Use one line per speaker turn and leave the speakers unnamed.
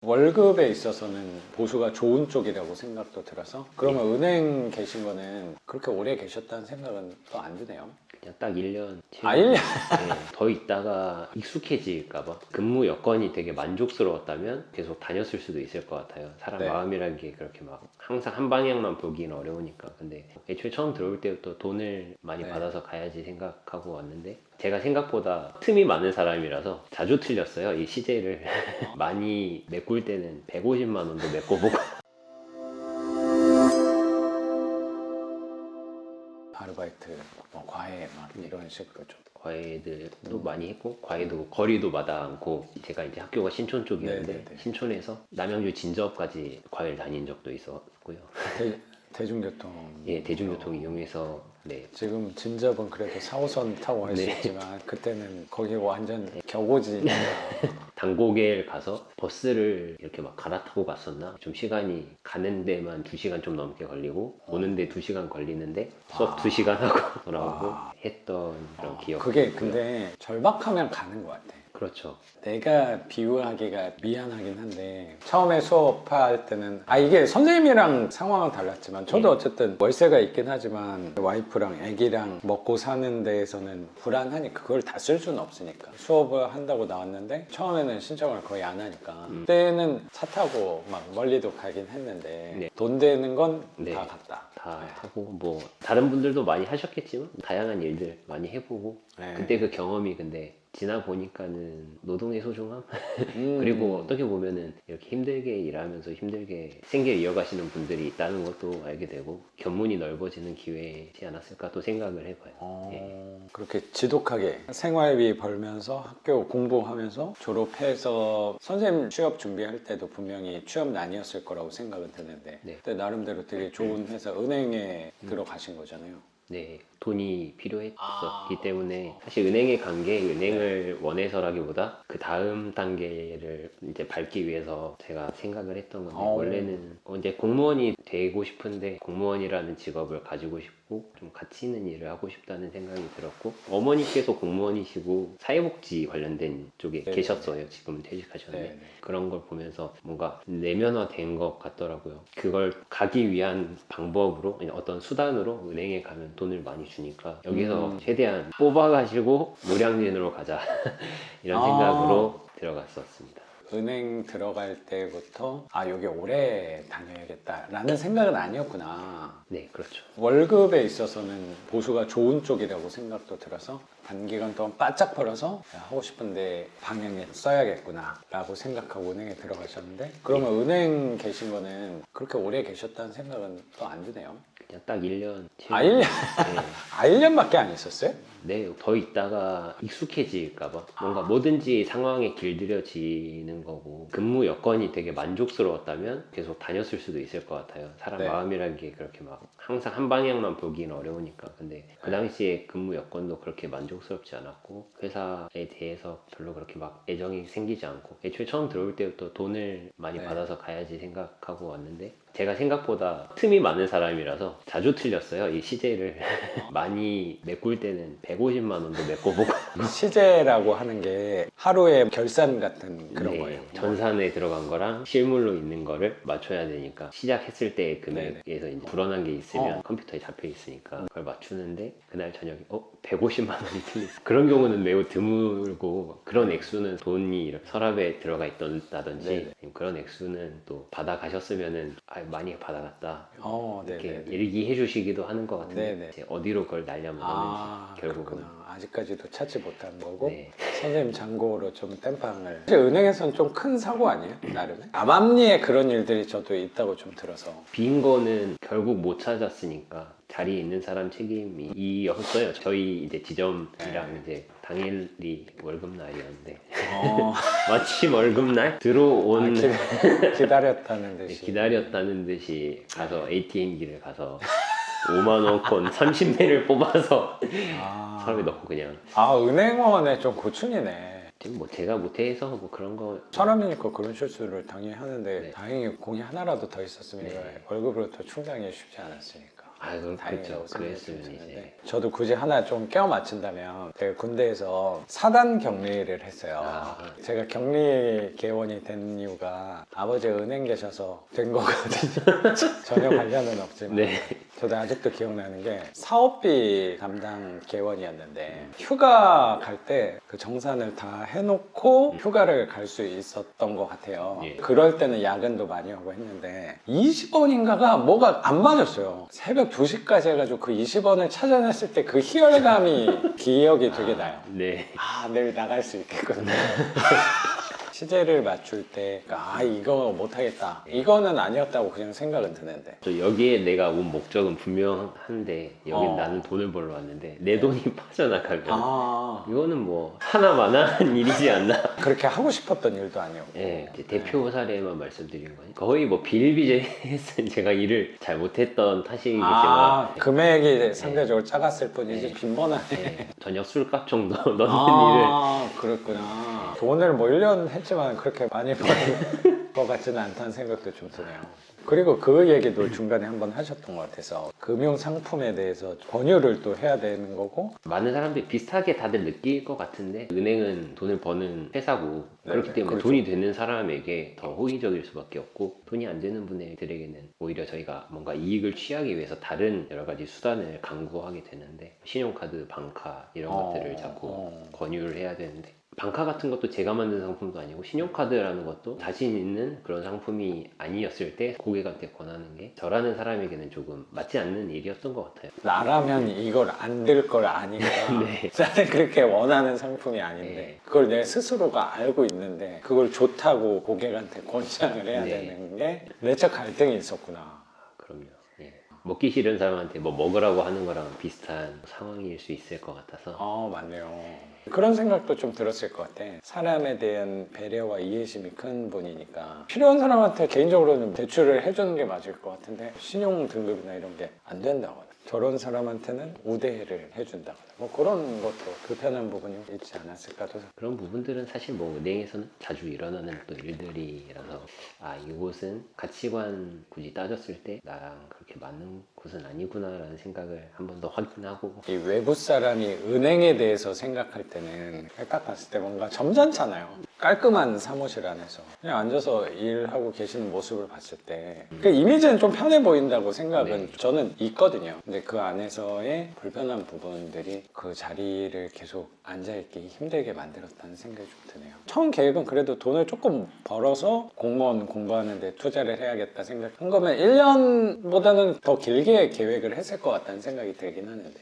월급에 있어서는 보수가 좋은 쪽이라고 생각도 들어서 그러면 은행 계신 거는 그렇게 오래 계셨다는 생각은 또 안 드네요.
그냥 딱 1년
아, 1년?
더 있다가 익숙해질까봐 근무 여건이 되게 만족스러웠다면 계속 다녔을 수도 있을 것 같아요. 사람
네.
마음이라는 게 그렇게 막 항상 한 방향만 보기는 어려우니까. 근데 애초에 처음 들어올 때부터 돈을 많이
네.
받아서 가야지 생각하고 왔는데 제가 생각보다 틈이 많은 사람이라서 자주 틀렸어요. 이 CJ를 많이 메꿀 때는 150만 원도 메꿔보고
아르바이트, 뭐 과외 막 이런 식으로 좀.
과외들도 많이 했고 과외도 거리도 마다 않고 제가 이제 학교가 신촌 쪽이었는데
네네네.
신촌에서 남양주 진저까지 과외를 다닌 적도 있었고요.
대중교통.
예, 대중교통 이용해서 네.
지금 진접은 그래도 4호선 타고 갈 수
네.
있지만 그때는 거기 완전 겨고지니까.
단고개를 가서 버스를 이렇게 막 갈아타고 갔었나? 좀 시간이 가는 데만 2시간 좀 넘게 걸리고 오는데 2시간 걸리는데 수업 2시간 하고 돌아오고 했던 그런 기억.
그게 근데 절박하면 가는 것 같아.
그렇죠.
내가 비유하기가 미안하긴 한데 처음에 수업할 때는 이게 선생님이랑 상황은 달랐지만 저도 어쨌든 월세가 있긴 하지만 와이프랑 애기랑 먹고 사는 데에서는 불안하니까 그걸 다 쓸 수는 없으니까 수업을 한다고 나왔는데 처음에는 신청을 거의 안 하니까 그때는 차 타고 막 멀리도 가긴 했는데
네.
돈 되는 건 다
네.
갔다.
다 하고 뭐 다른 분들도 많이 하셨겠지만 다양한 일들 많이 해보고
네.
그때 그 경험이 근데 지나 보니까는 노동의 소중함 그리고 어떻게 보면은 이렇게 힘들게 일하면서 힘들게 생계 이어가시는 분들이 있다는 것도 알게 되고 견문이 넓어지는 기회지 않았을까 또 생각을 해봐요. 예.
그렇게 지독하게 생활비 벌면서 학교 공부하면서 졸업해서 선생님 취업 준비할 때도 분명히 취업난이었을 거라고 생각은 드는데
네.
그때 나름대로 되게 좋은 회사 은행에 들어가신 거잖아요.
네, 돈이 필요했었기 때문에 사실 은행에 간 게 은행을 원해서라기보다 그 다음 단계를 이제 밟기 위해서 제가 생각을 했던 건데 원래는 이제 공무원이 되고 싶은데 공무원이라는 직업을 가지고 싶고 좀 가치 있는 일을 하고 싶다는 생각이 들었고 어머니께서 공무원이시고 사회복지 관련된 쪽에
네네.
계셨어요. 지금은 퇴직하셨는데
네네.
그런 걸 보면서 뭔가 내면화된 것 같더라고요. 그걸 가기 위한 방법으로 어떤 수단으로 은행에 가면 돈을 많이 주니까 여기서 최대한 뽑아가지고 노량진으로 가자 이런 생각으로 들어갔었습니다.
은행 들어갈 때부터 여기 오래 다녀야겠다라는 생각은 아니었구나.
네, 그렇죠.
월급에 있어서는 보수가 좋은 쪽이라고 생각도 들어서 단기간 동안 바짝 벌어서 하고 싶은데 방향에 써야겠구나 라고 생각하고 은행에 들어가셨는데 그러면 은행 계신 거는 그렇게 오래 계셨다는 생각은 또 안 드네요.
그냥 딱 1년
1년? 1년밖에 안 있었어요?
네, 더 있다가 익숙해질까봐 뭔가 뭐든지 상황에 길들여지는 거고 근무 여건이 되게 만족스러웠다면 계속 다녔을 수도 있을 것 같아요. 사람
네.
마음이라는 게 그렇게 막 항상 한 방향만 보기는 어려우니까. 근데 그 당시에 근무 여건도 그렇게 만족스럽지 않았고 회사에 대해서 별로 그렇게 막 애정이 생기지 않고 애초에 처음 들어올 때부터 돈을 많이 받아서 가야지 생각하고 왔는데 제가 생각보다 틈이 많은 사람이라서 자주 틀렸어요. 이 CJ를 많이 메꿀 때는 150만 원도 메꿔보고
시제라고 하는 게 하루의 결산 같은 그런
네,
거예요.
전산에 들어간 거랑 실물로 있는 거를 맞춰야 되니까 시작했을 때의 금액에서 이제 불어난 게 있으면 컴퓨터에 잡혀 있으니까 그걸 맞추는데 그날 저녁에 150만 원이 틀렸어. 그런 경우는 매우 드물고 그런 액수는 돈이 이렇게 서랍에 들어가 있다든지 그런 액수는 또 받아 가셨으면은 많이 받아갔다 이렇게 얘기해 주시기도 하는 것 같은데 이제 어디로 그걸 날려먹었는지 결국은
그렇구나. 아직까지도 찾지 못한 거고
네.
선생님 잔고로 좀 땜빵을 사실 은행에서는 좀 큰 사고 아니에요? 나름에? 암암리에 그런 일들이 저도 있다고 좀 들어서
빈 거는 결국 못 찾았으니까 자리에 있는 사람 책임이 이었어요. 저희 이제 지점이랑 이제 당일이 월급날이었는데 마침 월급날 들어온
기다렸다는 듯이
기다렸다는 듯이 가서 ATM기를 가서 5만 원권 30매를 뽑아서 서랍에 넣고 그냥
은행원에 좀 고충이네.
지금 뭐 제가 못해서 뭐 그런 거
사람이니까 그런 실수를 당연히 하는데 다행히 공이 하나라도 더 있었으면 이거 월급으로 더 충당이 쉽지 않았으니까.
아, 그럼
다행이라고
그렇죠.
생각이
그랬으면
드는데
이제
저도 굳이 하나 좀 껴 맞춘다면 제가 군대에서 사단 격리를 했어요.
아.
제가 격리 개원이 된 이유가 아버지가 은행 계셔서 된 거거든요. 전혀 관련은 없지만
네.
저도 아직도 기억나는 게 사업비 담당 개원이었는데 휴가 갈 때 그 정산을 다 해놓고 휴가를 갈 수 있었던 것 같아요.
예.
그럴 때는 야근도 많이 하고 했는데 20원인가가 뭐가 안 맞았어요. 새벽 2시까지 해가지고 그 20원을 찾아냈을 때 그 희열감이 기억이 되게 나요.
네.
아, 내일 나갈 수 있겠구나. 시제를 맞출 때, 아, 이거 못하겠다. 이거는 아니었다고 그냥 생각은 드는데.
저 여기에 내가 온 목적은 분명한데 여기
어.
나는 돈을 벌러 왔는데 내 돈이 빠져나가면
아,
이거는 뭐 하나마나한 일이지 않나?
그렇게 하고 싶었던 일도 아니었고.
예, 이제 대표 사례만 말씀드린 거니 거의 뭐 비일비재해서 제가 일을 잘 못했던 탓이겠지만
아, 금액이 상대적으로 작았을 뿐이지
네.
빈번하네.
예, 저녁 술값 정도 넣는
아, 그렇구나. 돈을 뭐 1년 했지만 그렇게 많이 버는 것 같지는 않다는 생각도 좀 드네요. 그리고 그 얘기도 중간에 한번 하셨던 것 같아서 금융 상품에 대해서 권유를 또 해야 되는 거고.
일을 많은 사람들이 비슷하게 다들 느낄 것 같은데 은행은 돈을 버는 회사고 그렇기
네네,
때문에
그렇죠.
돈이 되는 사람에게 더 호의적일 수밖에 없고 돈이 안 되는 분들에게는 오히려 저희가 뭔가 이익을 취하기 위해서 다른 여러 가지 수단을 강구하게 되는데 신용카드, 방카 이런 것들을 자꾸 권유를 해야 되는데 방카 같은 것도 제가 만든 상품도 아니고 신용카드라는 것도 자신 있는 그런 상품이 아니었을 때 고객한테 권하는 게 저라는 사람에게는 조금 맞지 않는 일이었던 것 같아요.
나라면 이걸 안 들 걸 아니까
네.
나는 그렇게 원하는 상품이 아닌데
네.
그걸 내 스스로가 알고 있는데 그걸 좋다고 고객한테 권장을 해야
네.
되는 게 내적 갈등이 있었구나.
그럼요. 예. 먹기 싫은 사람한테 뭐 먹으라고 하는 거랑 비슷한 상황일 수 있을 것 같아서
맞네요. 그런 생각도 좀 들었을 것 같아. 사람에 대한 배려와 이해심이 큰 분이니까 필요한 사람한테 개인적으로는 대출을 해주는 게 맞을 것 같은데 신용 등급이나 이런 게 안 된다거나 저런 사람한테는 우대를 해준다거나 뭐 그런 것도 불편한 부분이 있지 않았을까도.
그런 부분들은 사실 뭐 은행에서는 자주 일어나는 또 일들이라서 아 이곳은 가치관 굳이 따졌을 때 나랑 그렇게 맞는 곳은 아니구나라는 생각을 한 번 더 확인하고
이 외부 사람이 은행에 대해서 생각할 때는 딱 봤을 때 뭔가 점잖잖아요. 깔끔한 사무실 안에서 그냥 앉아서 일하고 계시는 모습을 봤을 때 그 이미지는 좀 편해 보인다고 생각은
네.
저는 있거든요. 근데 그 안에서의 불편한 부분들이 그 자리를 계속 앉아있기 힘들게 만들었다는 생각이 좀 드네요. 처음 계획은 그래도 돈을 조금 벌어서 공무원 공부하는 데 투자를 해야겠다 생각한 거면 1년보다는 더 길게 계획을 했을 것 같다는 생각이 들긴 하는데